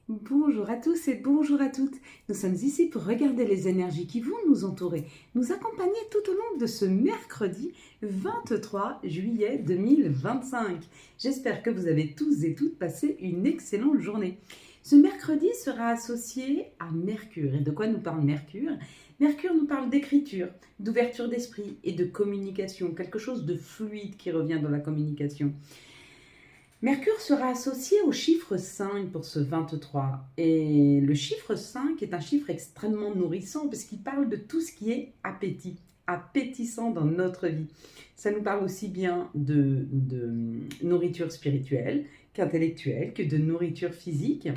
Bonjour à tous et bonjour à toutes. Nous sommes ici pour regarder les énergies qui vont nous entourer, nous accompagner tout au long de ce mercredi 23 juillet 2025. J'espère que vous avez tous et toutes passé une excellente journée. Ce mercredi sera associé à Mercure. Et de quoi nous parle Mercure? Mercure nous parle d'écriture, d'ouverture d'esprit et de communication, quelque chose de fluide qui revient dans la communication. Mercure sera associé au chiffre 5 pour ce 23. Et le chiffre 5 est un chiffre extrêmement nourrissant parce qu'il parle de tout ce qui est appétit, appétissant dans notre vie. Ça nous parle aussi bien de nourriture spirituelle qu'intellectuelle, que de nourriture physique.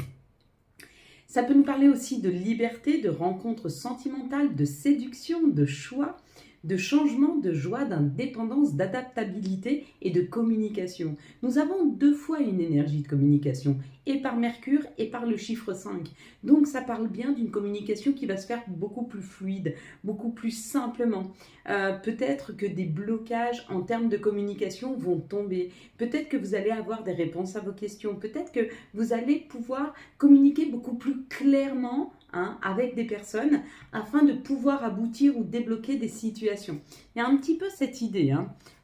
Ça peut nous parler aussi de liberté, de rencontres sentimentales, de séduction, de choix, de changement, de joie, d'indépendance, d'adaptabilité et de communication. Nous avons deux fois une énergie de communication, et par Mercure et par le chiffre 5. Donc ça parle bien d'une communication qui va se faire beaucoup plus fluide, beaucoup plus simplement. Peut-être que des blocages en termes de communication vont tomber. Peut-être que vous allez avoir des réponses à vos questions. Peut-être que vous allez pouvoir communiquer beaucoup plus clairement avec des personnes afin de pouvoir aboutir ou débloquer des situations. Il y a un petit peu cette idée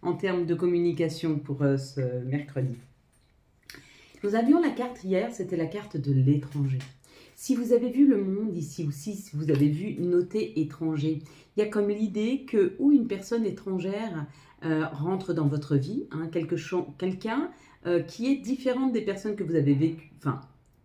en termes de communication pour ce mercredi. Nous avions la carte hier, c'était la carte de l'étranger. Si vous avez vu le monde ici, ou si vous avez vu noter étranger, il y a comme l'idée que où une personne étrangère rentre dans votre vie, quelqu'un qui est différente des personnes que vous avez vécues,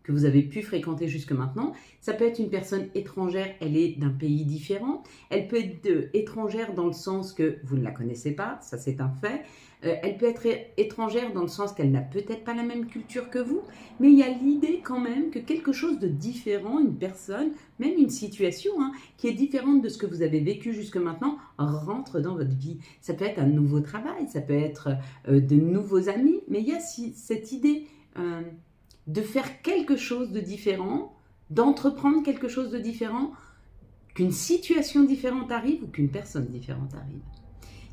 que vous avez pu fréquenter jusque maintenant. Ça peut être une personne étrangère, elle est d'un pays différent. Elle peut être étrangère dans le sens que vous ne la connaissez pas, ça c'est un fait. Elle peut être étrangère dans le sens qu'elle n'a peut-être pas la même culture que vous, mais il y a l'idée quand même que quelque chose de différent, une personne, même une situation qui est différente de ce que vous avez vécu jusque maintenant, rentre dans votre vie. Ça peut être un nouveau travail, ça peut être de nouveaux amis, mais il y a cette idée de faire quelque chose de différent, d'entreprendre quelque chose de différent, qu'une situation différente arrive ou qu'une personne différente arrive.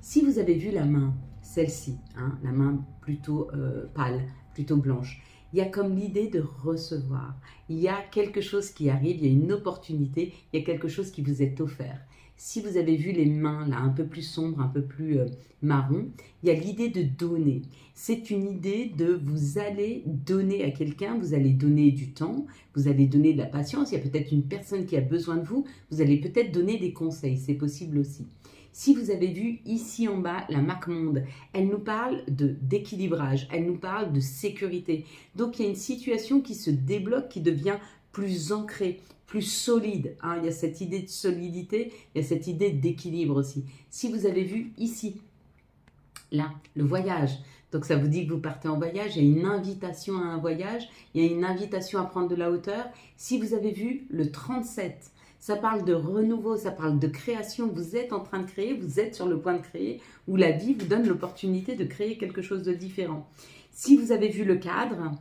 Si vous avez vu la main, celle-ci, la main plutôt pâle, plutôt blanche, il y a comme l'idée de recevoir. Il y a quelque chose qui arrive, il y a une opportunité, il y a quelque chose qui vous est offert. Si vous avez vu les mains là un peu plus sombres, un peu plus marron, il y a l'idée de donner. C'est une idée de vous allez donner à quelqu'un, vous allez donner du temps, vous allez donner de la patience. Il y a peut-être une personne qui a besoin de vous, vous allez peut-être donner des conseils, c'est possible aussi. Si vous avez vu ici en bas la MacMonde, elle nous parle d'équilibrage, elle nous parle de sécurité. Donc il y a une situation qui se débloque, qui devient plus ancrée, plus solide. Il y a cette idée de solidité, il y a cette idée d'équilibre aussi. Si vous avez vu ici, là, le voyage, donc ça vous dit que vous partez en voyage, il y a une invitation à un voyage, il y a une invitation à prendre de la hauteur. Si vous avez vu le 37, ça parle de renouveau, ça parle de création, vous êtes en train de créer, vous êtes sur le point de créer, où la vie vous donne l'opportunité de créer quelque chose de différent. Si vous avez vu le cadre,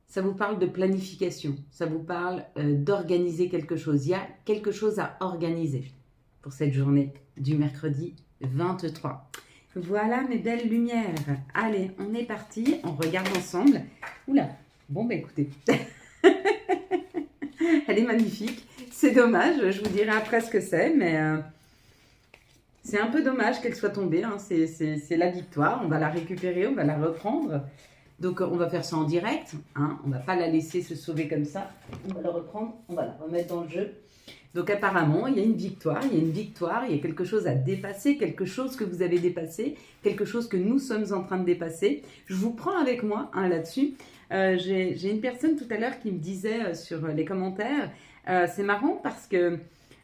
ça vous parle de planification, ça vous parle d'organiser quelque chose. Il y a quelque chose à organiser pour cette journée du mercredi 23. Voilà mes belles lumières. Allez, on est parti, on regarde ensemble. Oula, bon bah écoutez, elle est magnifique. C'est dommage, je vous dirai après ce que c'est, mais c'est un peu dommage qu'elle soit tombée. C'est la victoire, on va la récupérer, on va la reprendre. Donc on va faire ça en direct, on ne va pas la laisser se sauver comme ça. On va la reprendre, on va la remettre dans le jeu. Donc apparemment, il y a une victoire, il y a quelque chose à dépasser, quelque chose que vous avez dépassé, quelque chose que nous sommes en train de dépasser. Je vous prends avec moi là-dessus. J'ai une personne tout à l'heure qui me disait sur les commentaires, c'est marrant parce que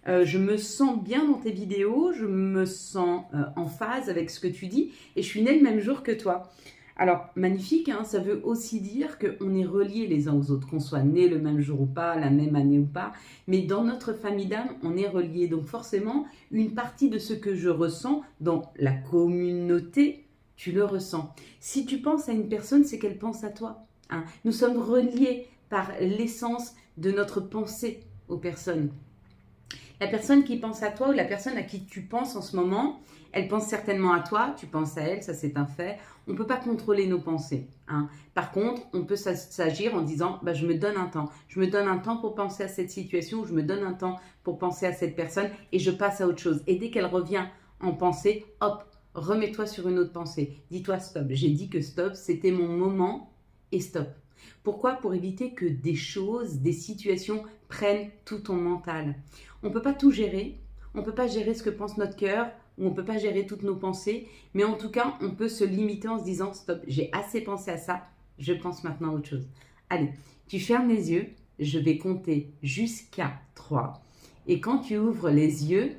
je me sens bien dans tes vidéos, je me sens en phase avec ce que tu dis et je suis née le même jour que toi. Alors, magnifique, ça veut aussi dire qu'on est reliés les uns aux autres, qu'on soit nés le même jour ou pas, la même année ou pas, mais dans notre famille d'âme, on est reliés. Donc forcément, une partie de ce que je ressens dans la communauté, tu le ressens. Si tu penses à une personne, c'est qu'elle pense à toi. Nous sommes reliés par l'essence de notre pensée aux personnes. La personne qui pense à toi ou la personne à qui tu penses en ce moment, elle pense certainement à toi, tu penses à elle, ça c'est un fait. On ne peut pas contrôler nos pensées, hein. Par contre, on peut s'agir en disant, bah, je me donne un temps. Je me donne un temps pour penser à cette situation, ou je me donne un temps pour penser à cette personne et je passe à autre chose. Et dès qu'elle revient en pensée, hop, remets-toi sur une autre pensée. Dis-toi stop. J'ai dit que stop, c'était mon moment et stop. Pourquoi? Pour éviter que des choses, des situations prennent tout ton mental. On ne peut pas tout gérer. On ne peut pas gérer ce que pense notre cœur ou on ne peut pas gérer toutes nos pensées. Mais en tout cas, on peut se limiter en se disant stop, j'ai assez pensé à ça, je pense maintenant à autre chose. Allez, tu fermes les yeux. Je vais compter jusqu'à 3. Et quand tu ouvres les yeux,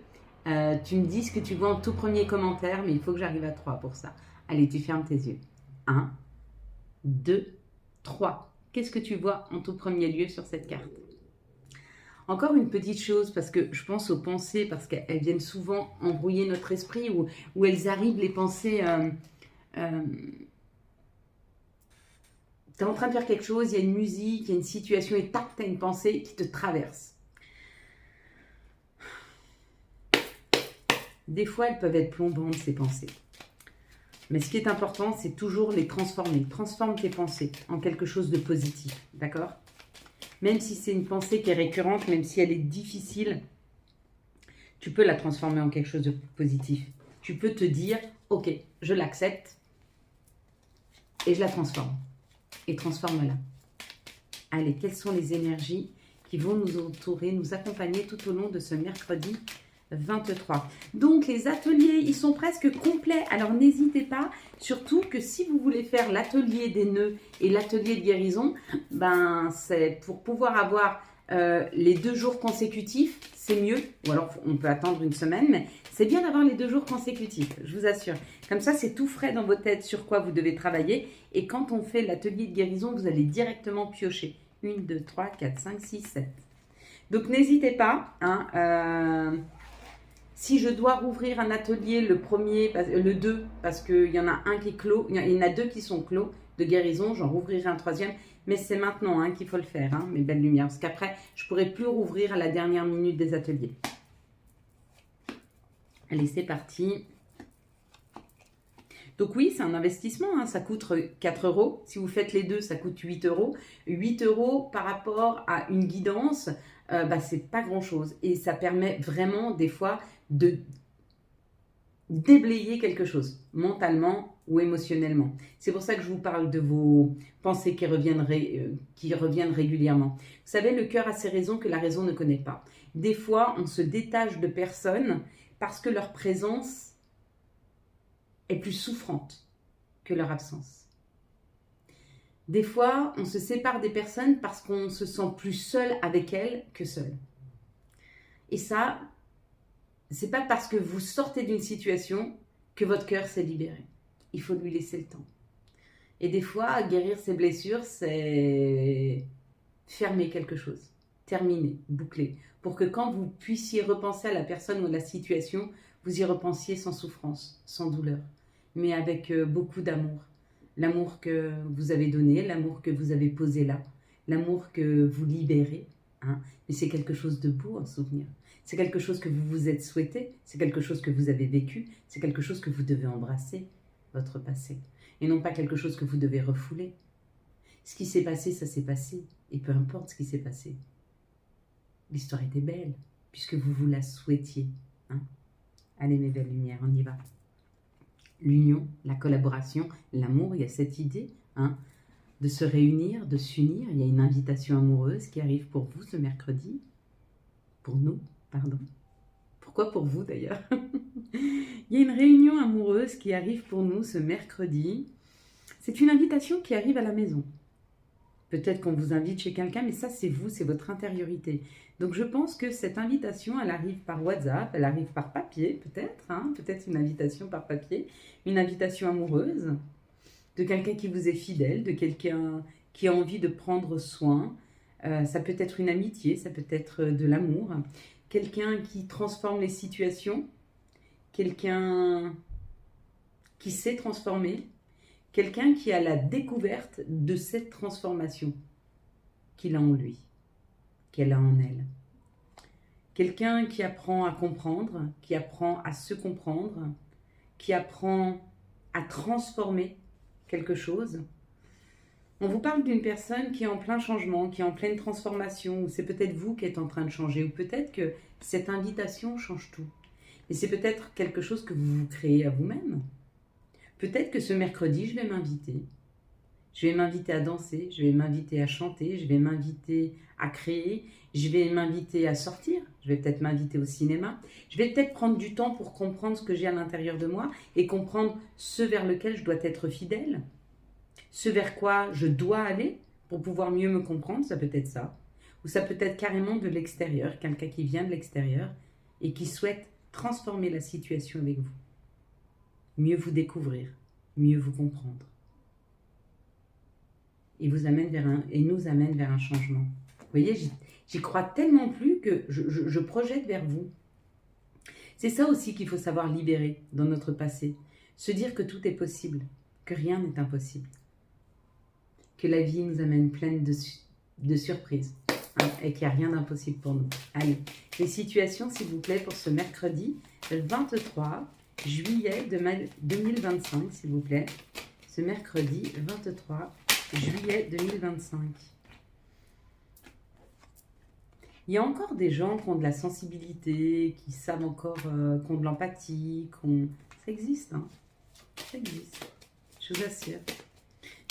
tu me dis ce que tu vois en tout premier commentaire, mais il faut que j'arrive à 3 pour ça. Allez, tu fermes tes yeux. 1, 2, 3. Qu'est-ce que tu vois en tout premier lieu sur cette carte? Encore une petite chose, parce que je pense aux pensées, parce qu'elles viennent souvent embrouiller notre esprit, où elles arrivent, les pensées... tu es en train de faire quelque chose, il y a une musique, il y a une situation, et tac, tu as une pensée qui te traverse. Des fois, elles peuvent être plombantes, ces pensées. Mais ce qui est important, c'est toujours les transformer. Transforme tes pensées en quelque chose de positif, d'accord? Même si c'est une pensée qui est récurrente, même si elle est difficile, tu peux la transformer en quelque chose de positif. Tu peux te dire, ok, je l'accepte et je la transforme. Et transforme-la. Allez, quelles sont les énergies qui vont nous entourer, nous accompagner tout au long de ce mercredi 23. Donc les ateliers, ils sont presque complets, alors n'hésitez pas, surtout que si vous voulez faire l'atelier des nœuds et l'atelier de guérison, ben c'est pour pouvoir avoir les 2 jours consécutifs, c'est mieux, ou alors on peut attendre une semaine, mais c'est bien d'avoir les 2 jours consécutifs, je vous assure. Comme ça, c'est tout frais dans vos têtes sur quoi vous devez travailler, et quand on fait l'atelier de guérison, vous allez directement piocher. 1, 2, 3, 4, 5, 6, 7. Donc n'hésitez pas, hein, si je dois rouvrir un atelier, le 2, parce qu'il y en a un qui est clos, il y en a 2 qui sont clos de guérison, j'en rouvrirai un 3e, mais c'est maintenant hein, qu'il faut le faire, hein, mes belles lumières, parce qu'après, je ne pourrai plus rouvrir à la dernière minute des ateliers. Allez, c'est parti. Donc oui, c'est un investissement, hein, ça coûte 4 €. Si vous faites les 2, ça coûte 8 €. 8 € par rapport à une guidance, c'est pas grand-chose. Et ça permet vraiment, des fois, de déblayer quelque chose, mentalement ou émotionnellement. C'est pour ça que je vous parle de vos pensées qui reviennent régulièrement. Vous savez, le cœur a ses raisons que la raison ne connaît pas. Des fois, on se détache de personnes parce que leur présence est plus souffrante que leur absence. Des fois, on se sépare des personnes parce qu'on se sent plus seul avec elles que seul. Et ça, c'est pas parce que vous sortez d'une situation que votre cœur s'est libéré. Il faut lui laisser le temps. Et des fois, guérir ses blessures, c'est fermer quelque chose, terminer, boucler, pour que quand vous puissiez repenser à la personne ou à la situation, vous y repensiez sans souffrance, sans douleur, mais avec beaucoup d'amour. L'amour que vous avez donné, l'amour que vous avez posé là, l'amour que vous libérez. Hein. Mais c'est quelque chose de beau, un souvenir. C'est quelque chose que vous vous êtes souhaité, c'est quelque chose que vous avez vécu, c'est quelque chose que vous devez embrasser, votre passé. Et non pas quelque chose que vous devez refouler. Ce qui s'est passé, ça s'est passé. Et peu importe ce qui s'est passé. L'histoire était belle, puisque vous vous la souhaitiez. Hein. Allez mes belles lumières, on y va. L'union, la collaboration, l'amour, il y a cette idée hein, de se réunir, de s'unir. Il y a une invitation amoureuse qui arrive pour vous ce mercredi. Pour nous, pardon. Pourquoi pour vous d'ailleurs? Il y a une réunion amoureuse qui arrive pour nous ce mercredi. C'est une invitation qui arrive à la maison. Peut-être qu'on vous invite chez quelqu'un, mais ça c'est vous, c'est votre intériorité. Donc je pense que cette invitation, elle arrive par WhatsApp, elle arrive par papier peut-être, hein, peut-être une invitation par papier, une invitation amoureuse, de quelqu'un qui vous est fidèle, de quelqu'un qui a envie de prendre soin. Ça peut être une amitié, ça peut être de l'amour, quelqu'un qui transforme les situations, quelqu'un qui sait transformer, quelqu'un qui a la découverte de cette transformation qu'il a en lui, qu'elle a en elle. quelqu'un qui apprend à comprendre, qui apprend à se comprendre, qui apprend à transformer quelque chose. On vous parle d'une personne qui est en plein changement, qui est en pleine transformation, ou c'est peut-être vous qui êtes en train de changer, ou peut-être que cette invitation change tout. Et c'est peut-être quelque chose que vous vous créez à vous-même. Peut-être que ce mercredi, je vais m'inviter. Je vais m'inviter à danser, je vais m'inviter à chanter, je vais m'inviter à créer, je vais m'inviter à sortir, je vais peut-être m'inviter au cinéma. Je vais peut-être prendre du temps pour comprendre ce que j'ai à l'intérieur de moi et comprendre ce vers lequel je dois être fidèle. Ce vers quoi je dois aller pour pouvoir mieux me comprendre, ça peut être ça. Ou ça peut être carrément de l'extérieur, quelqu'un qui vient de l'extérieur et qui souhaite transformer la situation avec vous. Mieux vous découvrir, mieux vous comprendre. Et nous amène vers un changement. Vous voyez, j'y crois tellement plus que je projette vers vous. C'est ça aussi qu'il faut savoir libérer dans notre passé. Se dire que tout est possible, que rien n'est impossible. Que la vie nous amène pleine de surprises, hein, et qu'il n'y a rien d'impossible pour nous. Allez, les situations, s'il vous plaît, pour ce mercredi 23 juillet 2025, s'il vous plaît. Ce mercredi 23 juillet 2025. Il y a encore des gens qui ont de la sensibilité, qui savent encore, qui ont de l'empathie, ça existe, hein. Ça existe, je vous assure.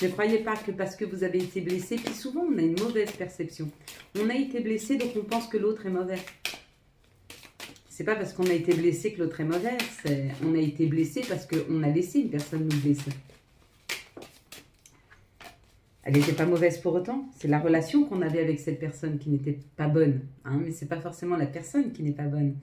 Ne croyez pas que parce que vous avez été blessé, puis souvent on a une mauvaise perception. On a été blessé, donc on pense que l'autre est mauvais. C'est pas parce qu'on a été blessé que l'autre est mauvais, on a été blessé parce qu'on a laissé une personne nous blesser. Elle n'était pas mauvaise pour autant, c'est la relation qu'on avait avec cette personne qui n'était pas bonne, hein, mais c'est pas forcément la personne qui n'est pas bonne.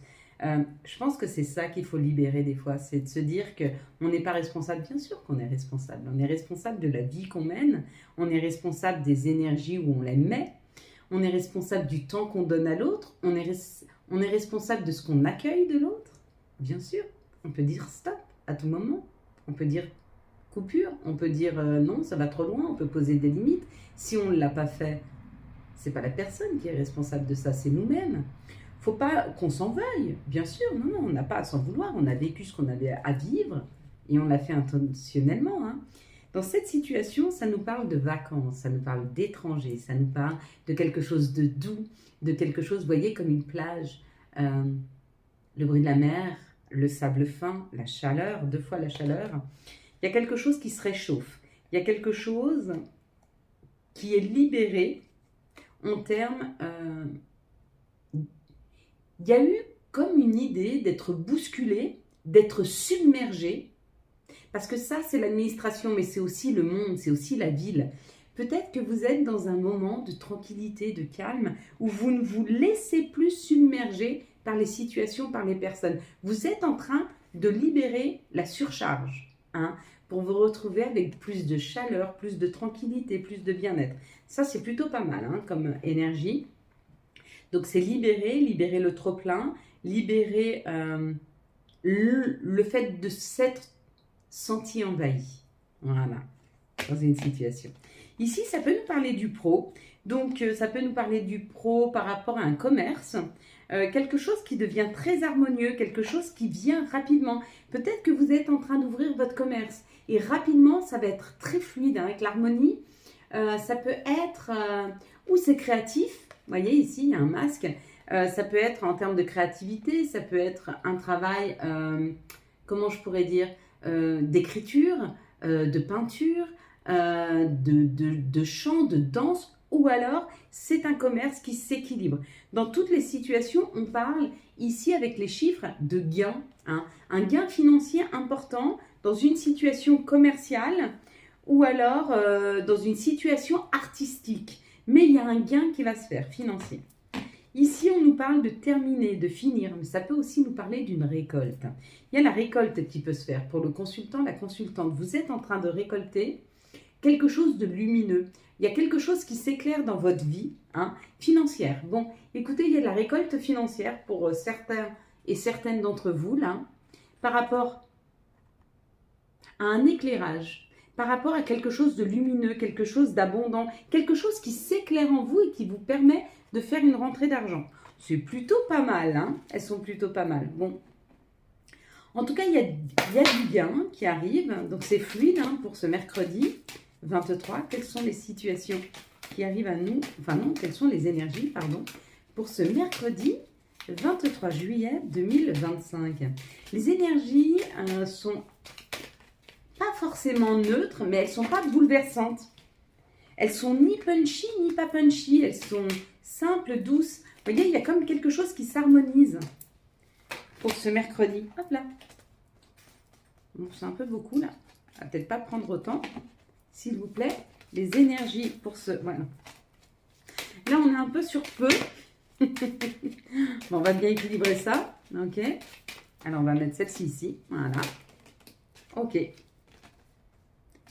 Je pense que c'est ça qu'il faut libérer des fois, c'est de se dire qu'on n'est pas responsable. Bien sûr qu'on est responsable. On est responsable de la vie qu'on mène, on est responsable des énergies où on les met, on est responsable du temps qu'on donne à l'autre, on est responsable de ce qu'on accueille de l'autre. Bien sûr, on peut dire stop à tout moment, on peut dire coupure, on peut dire non, ça va trop loin, on peut poser des limites. Si on ne l'a pas fait, c'est pas la personne qui est responsable de ça, c'est nous-mêmes. Faut pas qu'on s'en veuille, bien sûr, non, on n'a pas à s'en vouloir, on a vécu ce qu'on avait à vivre et on l'a fait intentionnellement. Hein. Dans cette situation, ça nous parle de vacances, ça nous parle d'étrangers, ça nous parle de quelque chose de doux, de quelque chose, vous voyez, comme une plage, le bruit de la mer, le sable fin, la chaleur, 2 fois la chaleur. Il y a quelque chose qui se réchauffe, il y a quelque chose qui est libéré en termes... il y a eu comme une idée d'être bousculé, d'être submergé, parce que ça c'est l'administration, mais c'est aussi le monde, c'est aussi la ville. Peut-être que vous êtes dans un moment de tranquillité, de calme, où vous ne vous laissez plus submerger par les situations, par les personnes. Vous êtes en train de libérer la surcharge, hein, pour vous retrouver avec plus de chaleur, plus de tranquillité, plus de bien-être. Ça c'est plutôt pas mal, hein, comme énergie. Donc c'est libérer le trop-plein, libérer le fait de s'être senti envahi. Voilà, dans une situation. Ici, ça peut nous parler du pro. Donc ça peut nous parler du pro par rapport à un commerce. Quelque chose qui devient très harmonieux, quelque chose qui vient rapidement. Peut-être que vous êtes en train d'ouvrir votre commerce et rapidement, ça va être très fluide, hein, avec l'harmonie. Ça peut être où c'est créatif. Vous voyez, ici, il y a un masque. Ça peut être en termes de créativité, ça peut être un travail, comment je pourrais dire, d'écriture, de peinture, de chant, de danse, ou alors c'est un commerce qui s'équilibre. Dans toutes les situations, on parle ici avec les chiffres de gain, hein, un gain financier important dans une situation commerciale ou alors dans une situation artistique. Mais il y a un gain qui va se faire, financier. Ici, on nous parle de terminer, de finir, mais ça peut aussi nous parler d'une récolte. Il y a la récolte qui peut se faire. Pour le consultant, la consultante, vous êtes en train de récolter quelque chose de lumineux. Il y a quelque chose qui s'éclaire dans votre vie, hein, financière. Bon, écoutez, il y a de la récolte financière pour certains et certaines d'entre vous, là, par rapport à un éclairage. par rapport à quelque chose de lumineux, quelque chose d'abondant, quelque chose qui s'éclaire en vous et qui vous permet de faire une rentrée d'argent. C'est plutôt pas mal, hein? Elles sont plutôt pas mal. Bon. En tout cas, il y a du gain qui arrive, donc c'est fluide hein, pour ce mercredi 23. Quelles sont les situations qui arrivent à nous, enfin non, quelles sont les énergies, pardon, pour ce mercredi 23 juillet 2025. Les énergies sont pas forcément neutres, mais elles sont pas bouleversantes. Elles sont ni punchy, ni pas punchy, elles sont simples, douces. Vous voyez, il y a comme quelque chose qui s'harmonise pour ce mercredi. Hop là. Bon, c'est un peu beaucoup là. On va peut-être pas prendre autant. S'il vous plaît, les énergies pour ce... Voilà. Là, on est un peu sur peu. Bon, on va bien équilibrer ça. Ok. Alors, on va mettre celle-ci ici. Voilà. Ok.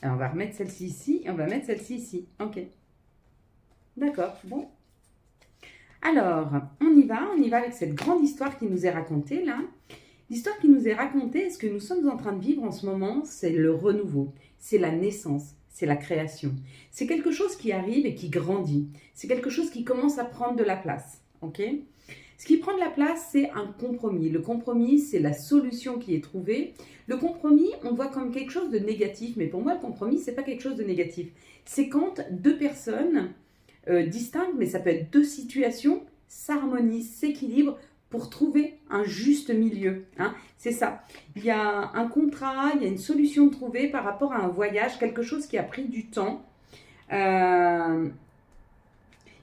Alors, on va remettre celle-ci ici et on va mettre celle-ci ici. Ok. D'accord. Bon. Alors, on y va avec cette grande histoire qui nous est racontée là. L'histoire qui nous est racontée, ce que nous sommes en train de vivre en ce moment, c'est le renouveau, c'est la naissance, c'est la création. C'est quelque chose qui arrive et qui grandit. C'est quelque chose qui commence à prendre de la place. Ok ? Ce qui prend de la place, c'est un compromis. Le compromis, c'est la solution qui est trouvée. Le compromis, on voit comme quelque chose de négatif, mais pour moi, le compromis, c'est pas quelque chose de négatif. C'est quand deux personnes distinctes, mais ça peut être deux situations, s'harmonisent, s'équilibrent pour trouver un juste milieu. Hein. C'est ça. Il y a un contrat, il y a une solution trouvée par rapport à un voyage, quelque chose qui a pris du temps. Il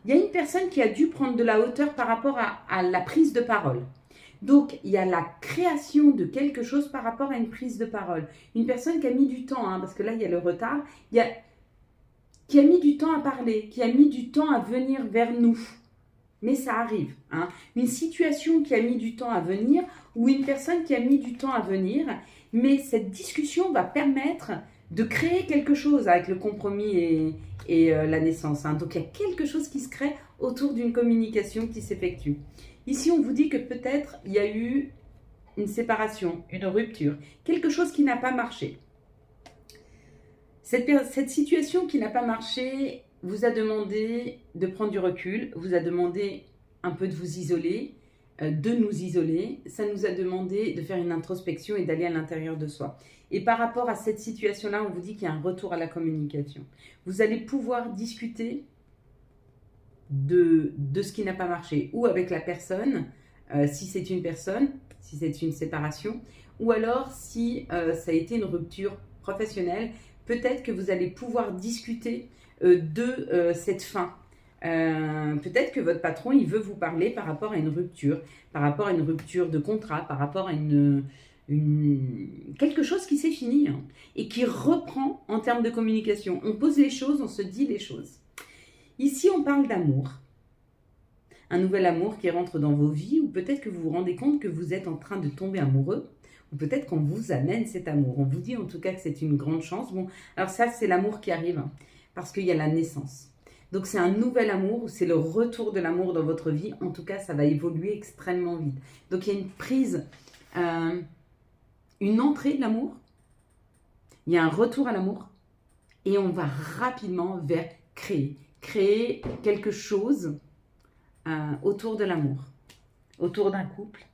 y a une personne qui a dû prendre de la hauteur par rapport à la prise de parole. Donc, il y a la création de quelque chose par rapport à une prise de parole. Une personne qui a mis du temps, hein, parce que là, il y a le retard, qui a mis du temps à parler, qui a mis du temps à venir vers nous. Mais ça arrive. Hein. Une situation qui a mis du temps à venir ou une personne qui a mis du temps à venir, mais cette discussion va permettre de créer quelque chose avec le compromis et la naissance. Hein. Donc, il y a quelque chose qui se crée autour d'une communication qui s'effectue. Ici, on vous dit que peut-être il y a eu une séparation, une rupture, quelque chose qui n'a pas marché. Cette situation qui n'a pas marché vous a demandé de prendre du recul, vous a demandé un peu de vous isoler, de nous isoler. Ça nous a demandé de faire une introspection et d'aller à l'intérieur de soi. Et par rapport à cette situation-là, on vous dit qu'il y a un retour à la communication. Vous allez pouvoir discuter de ce qui n'a pas marché, ou avec la personne, si c'est une personne, si c'est une séparation, ou alors si ça a été une rupture professionnelle, peut-être que vous allez pouvoir discuter de cette fin. Peut-être que votre patron, il veut vous parler par rapport à une rupture de contrat, par rapport à quelque chose qui s'est fini hein, et qui reprend en termes de communication. On pose les choses, on se dit les choses. Ici, on parle d'amour. Un nouvel amour qui rentre dans vos vies, ou peut-être que vous vous rendez compte que vous êtes en train de tomber amoureux, ou peut-être qu'on vous amène cet amour. On vous dit en tout cas que c'est une grande chance. Bon, alors ça, c'est l'amour qui arrive, hein, parce qu'il y a la naissance. Donc, c'est un nouvel amour, c'est le retour de l'amour dans votre vie. En tout cas, ça va évoluer extrêmement vite. Donc, il y a une prise, une entrée de l'amour. Il y a un retour à l'amour. Et on va rapidement vers créer quelque chose autour de l'amour, autour d'un couple.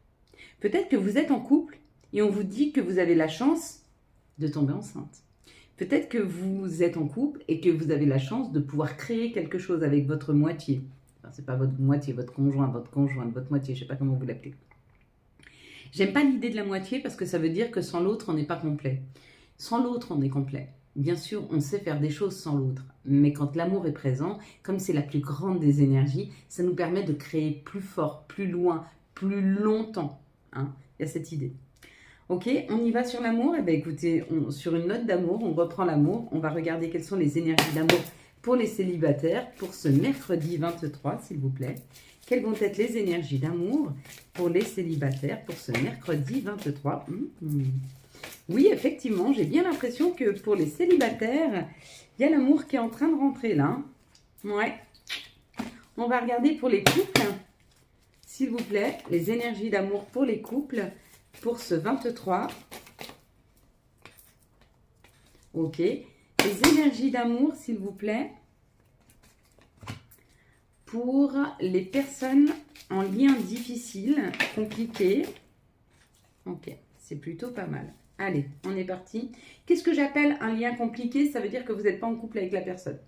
Peut-être que vous êtes en couple et on vous dit que vous avez la chance de tomber enceinte. Peut-être que vous êtes en couple et que vous avez la chance de pouvoir créer quelque chose avec votre moitié. Enfin, c'est pas votre moitié, votre conjointe, votre moitié, je sais pas comment vous l'appelez. J'aime pas l'idée de la moitié parce que ça veut dire que sans l'autre, on n'est pas complet. Sans l'autre, on est complet. Bien sûr, on sait faire des choses sans l'autre, mais quand l'amour est présent, comme c'est la plus grande des énergies, ça nous permet de créer plus fort, plus loin, plus longtemps. Hein. Il y a cette idée. Ok, on y va sur l'amour. Eh bien, écoutez, sur une note d'amour, on reprend l'amour. On va regarder quelles sont les énergies d'amour pour les célibataires pour ce mercredi 23, s'il vous plaît. Quelles vont être les énergies d'amour pour les célibataires pour ce mercredi 23 Oui, effectivement, j'ai bien l'impression que pour les célibataires, il y a l'amour qui est en train de rentrer là. Ouais. On va regarder pour les couples, s'il vous plaît, les énergies d'amour pour les couples pour ce 23. Ok. Les énergies d'amour, s'il vous plaît, pour les personnes en lien difficile, compliqué. Ok, c'est plutôt pas mal. Allez, on est parti. Qu'est-ce que j'appelle un lien compliqué? Ça veut dire que vous n'êtes pas en couple avec la personne.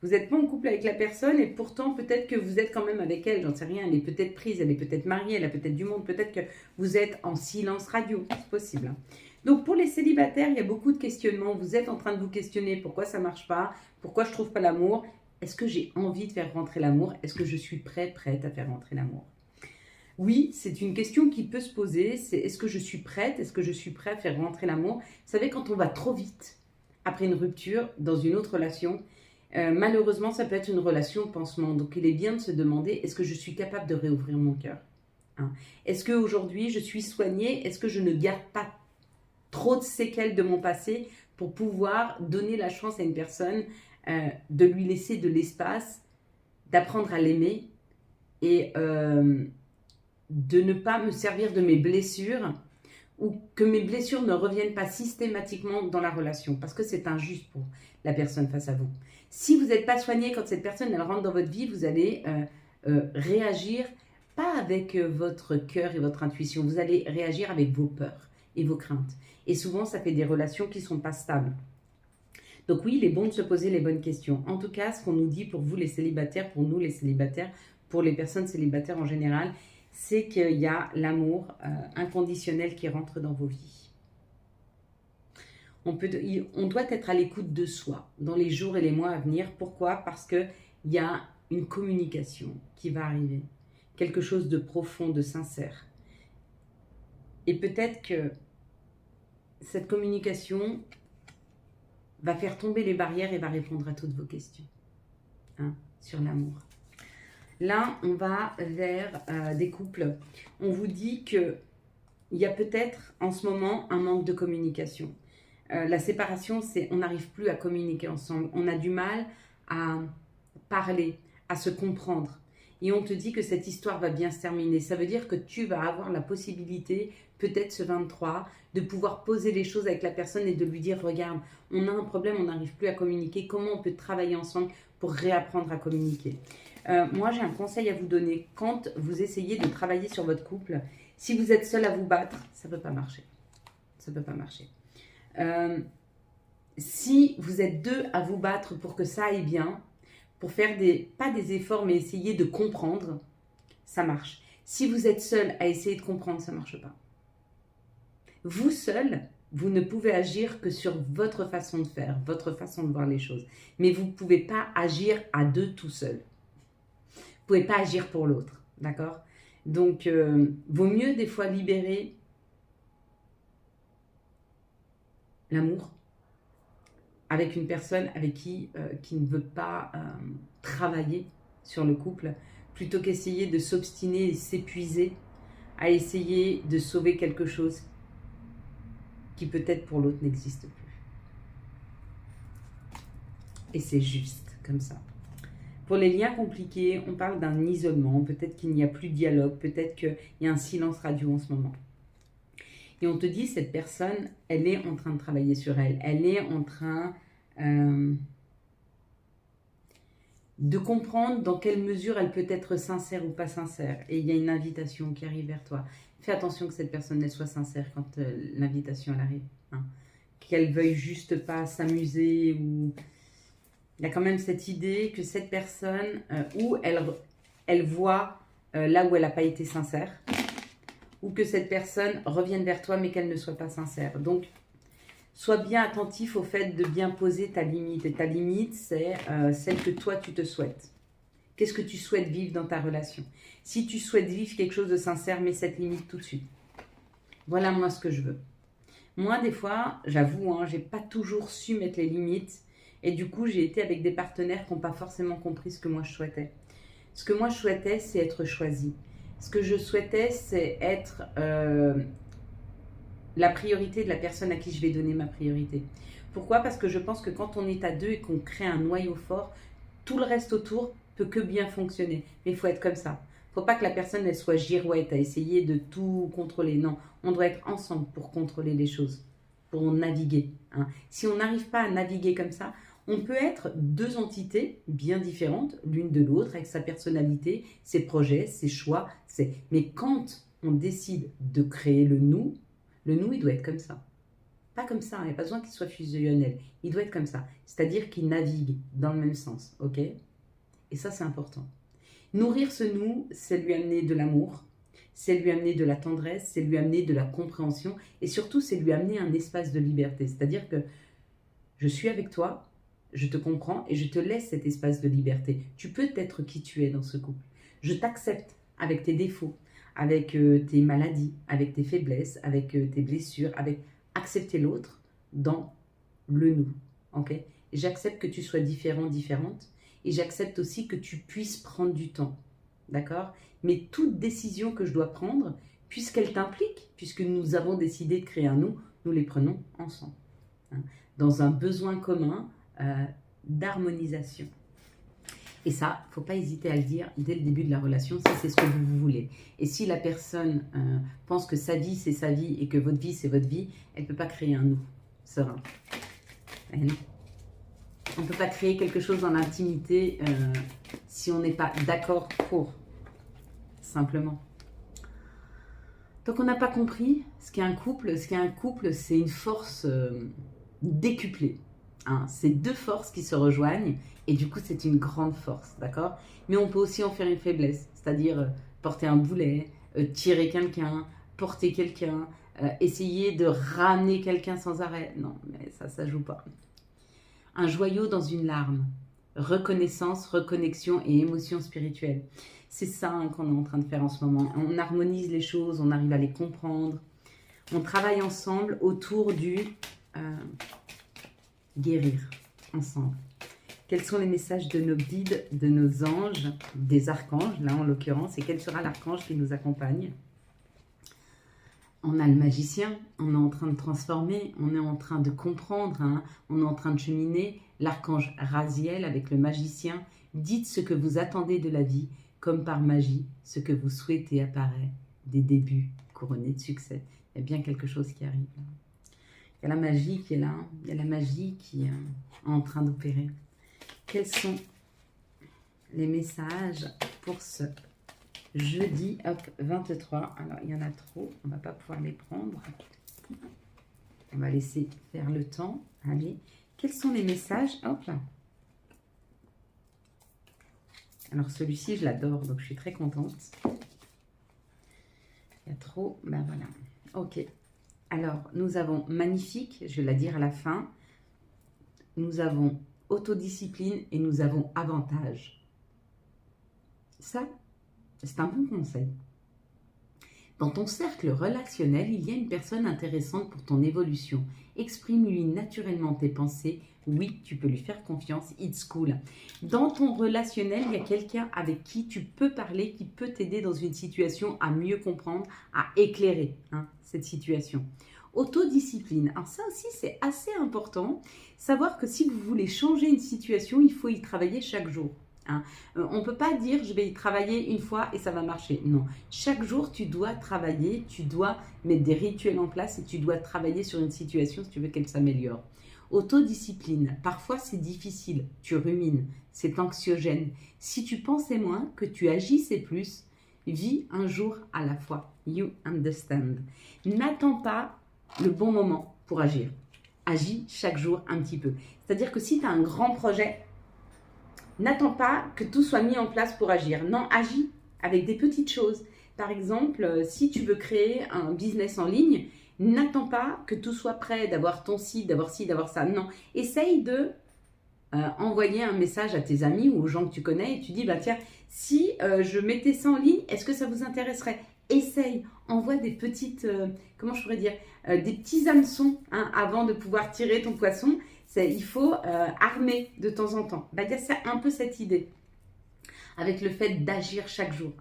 Vous n'êtes pas en couple avec la personne et pourtant peut-être que vous êtes quand même avec elle, j'en sais rien. Elle est peut-être prise, elle est peut-être mariée, elle a peut-être du monde. Peut-être que vous êtes en silence radio, c'est possible. Donc pour les célibataires, il y a beaucoup de questionnements. Vous êtes en train de vous questionner pourquoi ça ne marche pas, pourquoi je ne trouve pas l'amour. Est-ce que j'ai envie de faire rentrer l'amour? Est-ce que je suis prête à faire rentrer l'amour? Oui, c'est une question qui peut se poser, c'est est-ce que je suis prête? Est-ce que je suis prêt à faire rentrer l'amour? Vous savez, quand on va trop vite, après une rupture, dans une autre relation, malheureusement, ça peut être une relation pansement. Donc, il est bien de se demander, est-ce que je suis capable de réouvrir mon cœur? Est-ce qu'aujourd'hui, je suis soignée? Est-ce que je ne garde pas trop de séquelles de mon passé pour pouvoir donner la chance à une personne de lui laisser de l'espace, d'apprendre à l'aimer et de ne pas me servir de mes blessures ou que mes blessures ne reviennent pas systématiquement dans la relation parce que c'est injuste pour la personne face à vous. Si vous n'êtes pas soigné quand cette personne elle rentre dans votre vie, vous allez réagir pas avec votre cœur et votre intuition, vous allez réagir avec vos peurs et vos craintes. Et souvent, ça fait des relations qui ne sont pas stables. Donc oui, il est bon de se poser les bonnes questions. En tout cas, ce qu'on nous dit pour vous les célibataires, pour nous les célibataires, pour les personnes célibataires en général, c'est qu'il y a l'amour inconditionnel qui rentre dans vos vies. On doit être à l'écoute de soi dans les jours et les mois à venir. Pourquoi? Parce qu'il y a une communication qui va arriver. Quelque chose de profond, de sincère. Et peut-être que cette communication va faire tomber les barrières et va répondre à toutes vos questions sur l'amour. Là, on va vers des couples. On vous dit qu'il y a peut-être en ce moment un manque de communication. La séparation, c'est on n'arrive plus à communiquer ensemble. On a du mal à parler, à se comprendre. Et on te dit que cette histoire va bien se terminer. Ça veut dire que tu vas avoir la possibilité, peut-être ce 23, de pouvoir poser les choses avec la personne et de lui dire, regarde, on a un problème, on n'arrive plus à communiquer. Comment on peut travailler ensemble pour réapprendre à communiquer? Moi, j'ai un conseil à vous donner. Quand vous essayez de travailler sur votre couple, si vous êtes seul à vous battre, ça ne peut pas marcher. Ça ne peut pas marcher. Si vous êtes deux à vous battre pour que ça aille bien, pour faire pas des efforts, mais essayer de comprendre, ça marche. Si vous êtes seul à essayer de comprendre, ça ne marche pas. Vous seul, vous ne pouvez agir que sur votre façon de faire, votre façon de voir les choses. Mais vous ne pouvez pas agir à deux tout seul. Vous ne pouvez pas agir pour l'autre, d'accord? Donc, vaut mieux des fois libérer l'amour avec une personne avec qui ne veut pas travailler sur le couple, plutôt qu'essayer de s'obstiner et s'épuiser à essayer de sauver quelque chose qui peut-être pour l'autre n'existe plus. Et c'est juste comme ça. Pour les liens compliqués, on parle d'un isolement, peut-être qu'il n'y a plus de dialogue, peut-être qu'il y a un silence radio en ce moment. Et on te dit, cette personne, elle est en train de travailler sur elle. Elle est en train de comprendre dans quelle mesure elle peut être sincère ou pas sincère. Et il y a une invitation qui arrive vers toi. Fais attention que cette personne elle soit sincère quand l'invitation elle arrive. Qu'elle veuille juste pas s'amuser ou... Il y a quand même cette idée que cette personne, ou elle voit là où elle n'a pas été sincère, ou que cette personne revienne vers toi mais qu'elle ne soit pas sincère. Donc, sois bien attentif au fait de bien poser ta limite. Et ta limite, c'est celle que toi, tu te souhaites. Qu'est-ce que tu souhaites vivre dans ta relation? Si tu souhaites vivre quelque chose de sincère, mets cette limite tout de suite. Voilà moi ce que je veux. Moi, des fois, j'avoue, je n'ai pas toujours su mettre les limites. Et du coup, j'ai été avec des partenaires qui n'ont pas forcément compris ce que moi je souhaitais. Ce que moi je souhaitais, c'est être choisie. Ce que je souhaitais, c'est être la priorité de la personne à qui je vais donner ma priorité. Pourquoi? Parce que je pense que quand on est à deux et qu'on crée un noyau fort, tout le reste autour peut que bien fonctionner. Mais il faut être comme ça. Il ne faut pas que la personne elle soit girouette à essayer de tout contrôler. Non, on doit être ensemble pour contrôler les choses. pour naviguer. Hein. Si on n'arrive pas à naviguer comme ça, on peut être deux entités bien différentes, l'une de l'autre, avec sa personnalité, ses projets, ses choix. Mais quand on décide de créer le nous, il doit être comme ça. Pas comme ça, il n'y a pas besoin qu'il soit fusionnel. Il doit être comme ça, c'est-à-dire qu'il navigue dans le même sens, ok? Et ça, c'est important. Nourrir ce nous, c'est lui amener de l'amour, c'est lui amener de la tendresse, c'est lui amener de la compréhension et surtout, c'est lui amener un espace de liberté. C'est-à-dire que je suis avec toi, je te comprends et je te laisse cet espace de liberté. Tu peux être qui tu es dans ce couple. Je t'accepte avec tes défauts, avec tes maladies, avec tes faiblesses, avec tes blessures, avec accepter l'autre dans le nous. Okay? J'accepte que tu sois différent, différente et j'accepte aussi que tu puisses prendre du temps. D'accord? Mais toute décision que je dois prendre, puisqu'elle t'implique, puisque nous avons décidé de créer un nous les prenons ensemble. Hein? Dans un besoin commun d'harmonisation. Et ça, il ne faut pas hésiter à le dire dès le début de la relation si c'est ce que vous voulez. Et si la personne pense que sa vie, c'est sa vie et que votre vie, c'est votre vie, elle ne peut pas créer un nous serein. On ne peut pas créer quelque chose dans l'intimité si on n'est pas d'accord pour. Simplement. Tant qu'on n'a pas compris ce qu'est un couple, c'est une force décuplée. Hein, c'est deux forces qui se rejoignent et du coup c'est une grande force, d'accord? Mais on peut aussi en faire une faiblesse, c'est-à-dire porter un boulet, tirer quelqu'un, porter quelqu'un, essayer de ramener quelqu'un sans arrêt. Non, mais ça joue pas. Un joyau dans une larme, reconnaissance, reconnexion et émotion spirituelle. C'est ça hein, qu'on est en train de faire en ce moment. On harmonise les choses, on arrive à les comprendre. On travaille ensemble autour du... guérir ensemble. Quels sont les messages de nos guides, de nos anges, des archanges, là en l'occurrence, et quel sera l'archange qui nous accompagne? On a le magicien, on est en train de transformer, on est en train de comprendre, hein, on est en train de cheminer. L'archange Raziel avec le magicien, dites ce que vous attendez de la vie, comme par magie, ce que vous souhaitez apparaît, des débuts couronnés de succès. Il y a bien quelque chose qui arrive. Il y a la magie qui est là, il y a la magie qui est en train d'opérer. Quels sont les messages pour ce jeudi 23? Alors, il y en a trop, on ne va pas pouvoir les prendre. On va laisser faire le temps. Allez, quels sont les messages? Hop là. Alors, celui-ci, je l'adore, donc je suis très contente. Il y a trop, ben voilà. Ok. Alors, nous avons magnifique, je vais la dire à la fin. Nous avons autodiscipline et nous avons avantage. Ça, c'est un bon conseil. Dans ton cercle relationnel, il y a une personne intéressante pour ton évolution. Exprime-lui naturellement tes pensées. Oui, tu peux lui faire confiance. It's cool. Dans ton relationnel, il y a quelqu'un avec qui tu peux parler, qui peut t'aider dans une situation à mieux comprendre, à éclairer cette situation. Autodiscipline. Alors ça aussi, c'est assez important. Savoir que si vous voulez changer une situation, il faut y travailler chaque jour. Hein. On ne peut pas dire je vais y travailler une fois et ça va marcher. Non, chaque jour tu dois travailler, tu dois mettre des rituels en place et tu dois travailler sur une situation si tu veux qu'elle s'améliore. Autodiscipline, parfois c'est difficile, tu rumines, c'est anxiogène. Si tu pensais moins, que tu agissais plus, vis un jour à la fois. You understand. N'attends pas le bon moment pour agir. Agis chaque jour un petit peu. C'est-à-dire que si tu as un grand projet, n'attends pas que tout soit mis en place pour agir. Non, agis avec des petites choses. Par exemple, si tu veux créer un business en ligne, n'attends pas que tout soit prêt, d'avoir ton site, d'avoir ci, d'avoir ça. Non, essaye de envoyer un message à tes amis ou aux gens que tu connais et tu dis, bah tiens, si je mettais ça en ligne, est-ce que ça vous intéresserait? Essaye, envoie des petites, comment je pourrais dire, des petits hameçons avant de pouvoir tirer ton poisson. Il faut armer de temps en temps. Bah, il y a un peu cette idée, avec le fait d'agir chaque jour.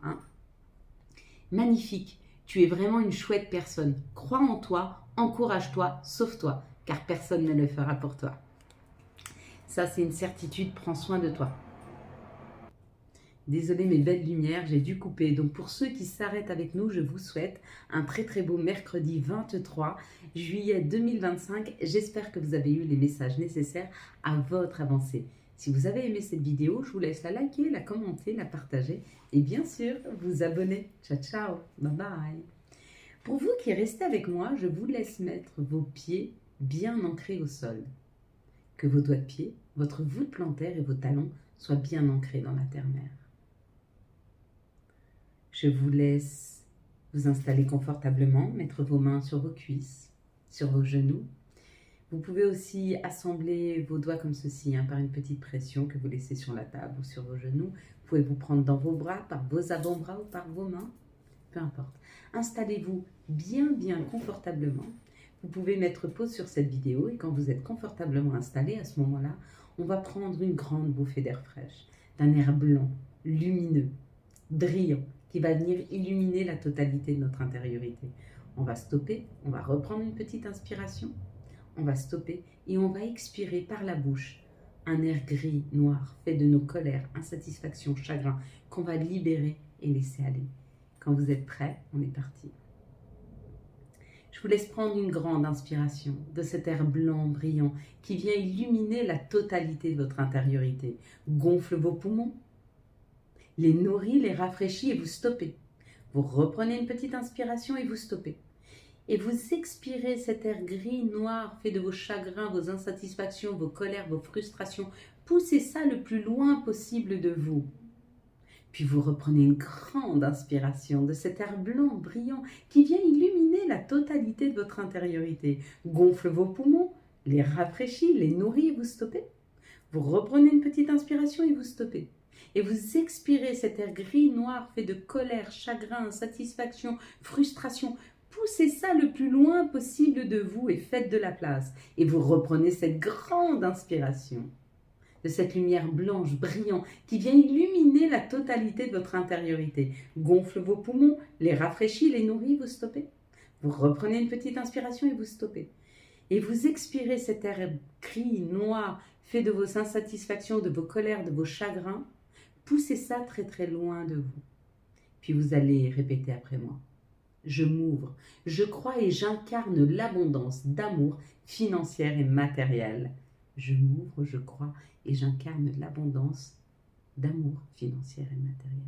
Magnifique, tu es vraiment une chouette personne. Crois en toi, encourage-toi, sauve-toi, car personne ne le fera pour toi. Ça, c'est une certitude, prends soin de toi. Désolée mes belles lumières, j'ai dû couper. Donc pour ceux qui s'arrêtent avec nous, je vous souhaite un très très beau mercredi 23 juillet 2025. J'espère que vous avez eu les messages nécessaires à votre avancée. Si vous avez aimé cette vidéo, je vous laisse la liker, la commenter, la partager et bien sûr vous abonner. Ciao ciao, bye bye. Pour vous qui restez avec moi, je vous laisse mettre vos pieds bien ancrés au sol. Que vos doigts de pied, votre voûte plantaire et vos talons soient bien ancrés dans la terre-mère. Je vous laisse vous installer confortablement, mettre vos mains sur vos cuisses, sur vos genoux. Vous pouvez aussi assembler vos doigts comme ceci, par une petite pression que vous laissez sur la table ou sur vos genoux. Vous pouvez vous prendre dans vos bras, par vos avant-bras ou par vos mains, peu importe. Installez-vous bien confortablement. Vous pouvez mettre pause sur cette vidéo et quand vous êtes confortablement installé, à ce moment-là, on va prendre une grande bouffée d'air fraîche, d'un air blanc, lumineux, brillant, qui va venir illuminer la totalité de notre intériorité. On va stopper, on va reprendre une petite inspiration, on va stopper et on va expirer par la bouche un air gris, noir, fait de nos colères, insatisfactions, chagrins, qu'on va libérer et laisser aller. Quand vous êtes prêts, on est parti. Je vous laisse prendre une grande inspiration de cet air blanc brillant qui vient illuminer la totalité de votre intériorité. Gonfle vos poumons, les nourrit, les rafraîchit et vous stoppez. Vous reprenez une petite inspiration et vous stoppez. Et vous expirez cet air gris, noir, fait de vos chagrins, vos insatisfactions, vos colères, vos frustrations. Poussez ça le plus loin possible de vous. Puis vous reprenez une grande inspiration de cet air blanc brillant qui vient illuminer la totalité de votre intériorité. Gonfle vos poumons, les rafraîchit, les nourrit et vous stoppez. Vous reprenez une petite inspiration et vous stoppez. Et vous expirez cet air gris, noir, fait de colère, chagrin, insatisfaction, frustration. Poussez ça le plus loin possible de vous et faites de la place. Et vous reprenez cette grande inspiration de cette lumière blanche, brillante, qui vient illuminer la totalité de votre intériorité. Gonfle vos poumons, les rafraîchit, les nourrit, vous stoppez. Vous reprenez une petite inspiration et vous stoppez. Et vous expirez cet air gris, noir, fait de vos insatisfactions, de vos colères, de vos chagrins. Poussez ça très très loin de vous. Puis vous allez répéter après moi. Je m'ouvre, je crois et j'incarne l'abondance d'amour financière et matériel. Je m'ouvre, je crois et j'incarne l'abondance d'amour financière et matériel.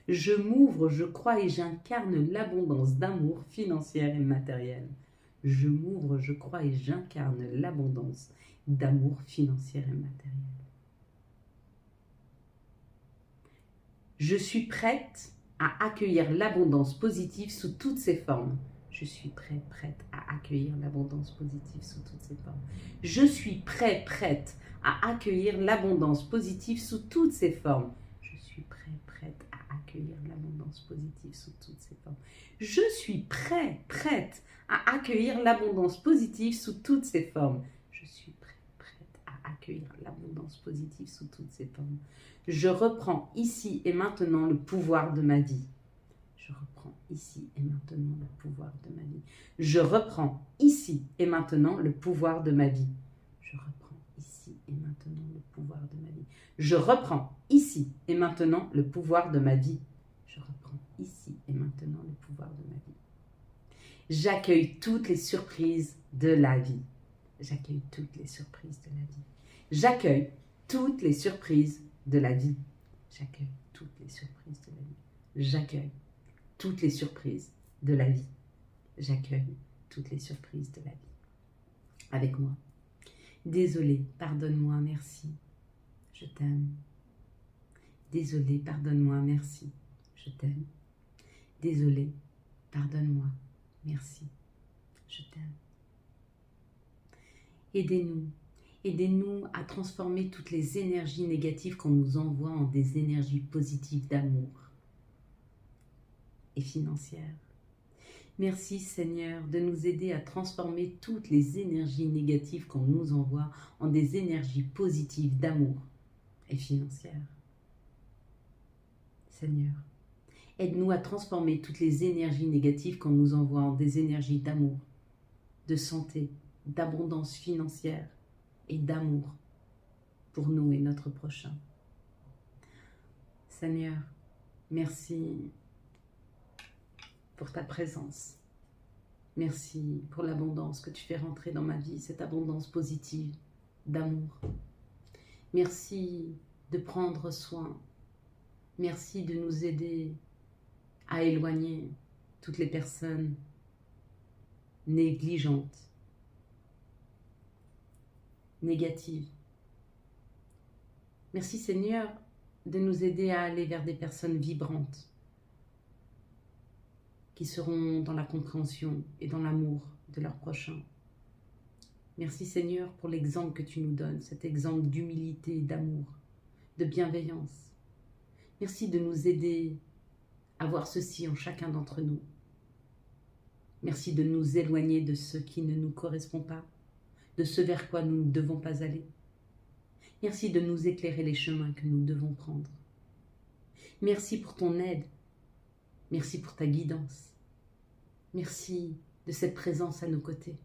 Je m'ouvre, je crois et j'incarne l'abondance d'amour financière et matériel. Je m'ouvre, je crois et j'incarne l'abondance d'amour financière et matériel. Je suis prête à accueillir l'abondance positive sous toutes ses formes. Je suis prête à accueillir l'abondance positive sous toutes ses formes. Je suis prête à accueillir l'abondance positive sous toutes ses formes. Je suis prête à accueillir l'abondance positive sous toutes ses formes. Je suis prête à accueillir l'abondance positive sous toutes ses formes. Je suis prête à accueillir l'abondance positive sous toutes ses formes. Je reprends ici et maintenant le pouvoir de ma vie. Je reprends ici et maintenant le pouvoir de ma vie. Je reprends ici et maintenant le pouvoir de ma vie. Je reprends ici et maintenant le pouvoir de ma vie. Je reprends ici et maintenant le pouvoir de ma vie. Je reprends ici et maintenant le pouvoir de ma vie. J'accueille toutes les surprises de la vie. J'accueille toutes les surprises de la vie. J'accueille toutes les surprises de la vie. J'accueille toutes les surprises de la vie. J'accueille toutes les surprises de la vie. J'accueille toutes les surprises de la vie. Avec moi. Désolé, pardonne-moi, merci. Je t'aime. Désolé, pardonne-moi, merci. Je t'aime. Désolé, pardonne-moi, merci. Je t'aime. Aidez-nous. Aidez-nous à transformer toutes les énergies négatives qu'on nous envoie en des énergies positives d'amour et financières. Merci Seigneur de nous aider à transformer toutes les énergies négatives qu'on nous envoie en des énergies positives d'amour et financières. Seigneur, aide-nous à transformer toutes les énergies négatives qu'on nous envoie en des énergies d'amour, de santé, d'abondance financière et d'amour pour nous et notre prochain. Seigneur, merci pour ta présence. Merci pour l'abondance que tu fais rentrer dans ma vie, cette abondance positive d'amour. Merci de prendre soin. Merci de nous aider à éloigner toutes les personnes négligentes, négatives. Merci Seigneur de nous aider à aller vers des personnes vibrantes qui seront dans la compréhension et dans l'amour de leur prochain. Merci Seigneur pour l'exemple que tu nous donnes, cet exemple d'humilité, d'amour, de bienveillance. Merci de nous aider à voir ceci en chacun d'entre nous. Merci de nous éloigner de ce qui ne nous correspond pas, de ce vers quoi nous ne devons pas aller. Merci de nous éclairer les chemins que nous devons prendre. Merci pour ton aide. Merci pour ta guidance. Merci de cette présence à nos côtés.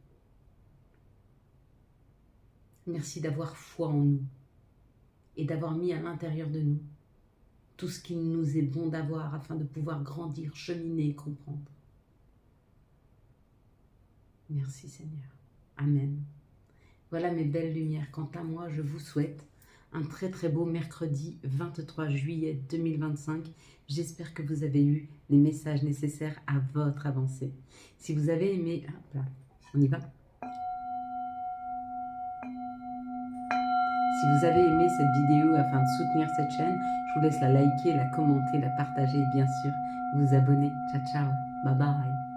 Merci d'avoir foi en nous et d'avoir mis à l'intérieur de nous tout ce qu'il nous est bon d'avoir afin de pouvoir grandir, cheminer et comprendre. Merci Seigneur. Amen. Voilà mes belles lumières. Quant à moi, je vous souhaite un très très beau mercredi 23 juillet 2025. J'espère que vous avez eu les messages nécessaires à votre avancée. Si vous avez aimé... Hop là, on y va. Si vous avez aimé cette vidéo afin de soutenir cette chaîne, je vous laisse la liker, la commenter, la partager et bien sûr vous abonner. Ciao ciao, bye bye.